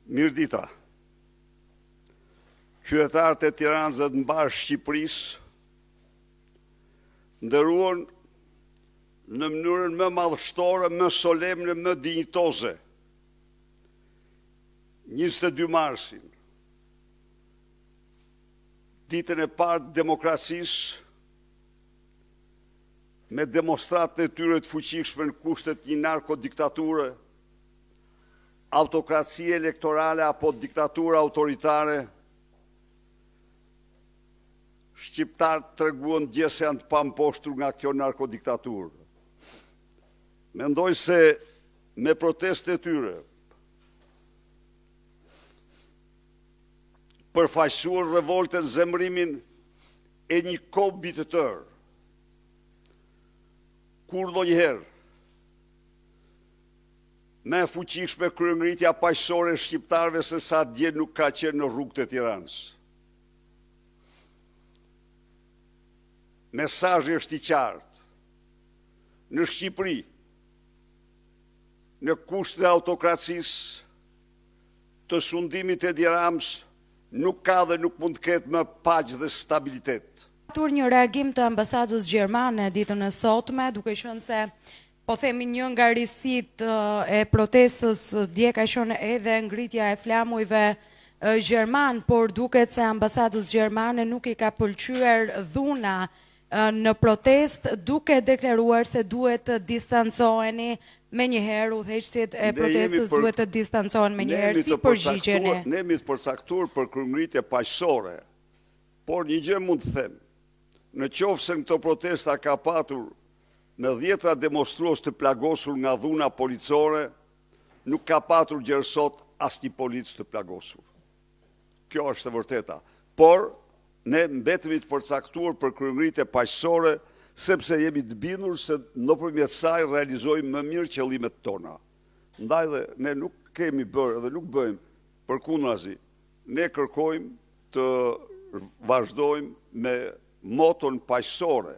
Mirdita, qytetarët e Tiranës dhe të mbarë Shqipërisë ndëruan në mënyrën më madhështore, më solemne, më dinjitoze 22 marsin, ditën e parë të demokracisë, me demonstratën e tyre të fuqishme në kushtet një narkodiktature, autokracie elektorale apo diktature autoritare, shqiptarët treguan dje se janë të pamposhtur nga kjo narkodiktaturë. Mendoj se me protestë e tyre përfaqësuar revoltën, zemrimin e një kombë të tërë, kur ndonjëherë me fuqishme kryengritja paqësore e shqiptarëve se sa dje nuk ka qenë në rrugët e Tiranës. Mesazhi është i qartë. Në Shqipëri, në kushtet e autokracisë, të sundimit e Edi Ramës, nuk ka dhe nuk mund të ketë më paqe dhe stabilitet. Tur një reagim të ambasadës gjermane ditën e sotme, duke qenë se po themi një nga risit e protestës dje ka qenë edhe ngritja e flamujve gjerman, por duket se ambasadës gjermane nuk i ka pëlqyer dhuna në protest, duke deklaruar se duhet të distancoheni me njëherë, udhëheqësit e protestës duhet të distancohen me njëherë, si përgjigjeni? Ne jemi të përcaktuar për kryengritje paqësore, por një gjë mund të them, në qoftë se këto protesta ka patur me 10 demonstrues të plagosur nga dhuna policore, nuk ka patur gjerësot asnjë polic të plagosur. Kjo është e vërteta. Por ne mbetemi të përcaktuar për kryengritje paqësore, sepse jemi të bindur se nëpërmjet saj realizojmë më mirë qëllimet tona. Ndaj dhe ne nuk kemi bërë dhe nuk bëjmë përkundrazi. Ne kërkojmë të vazhdojmë me moton paqësore.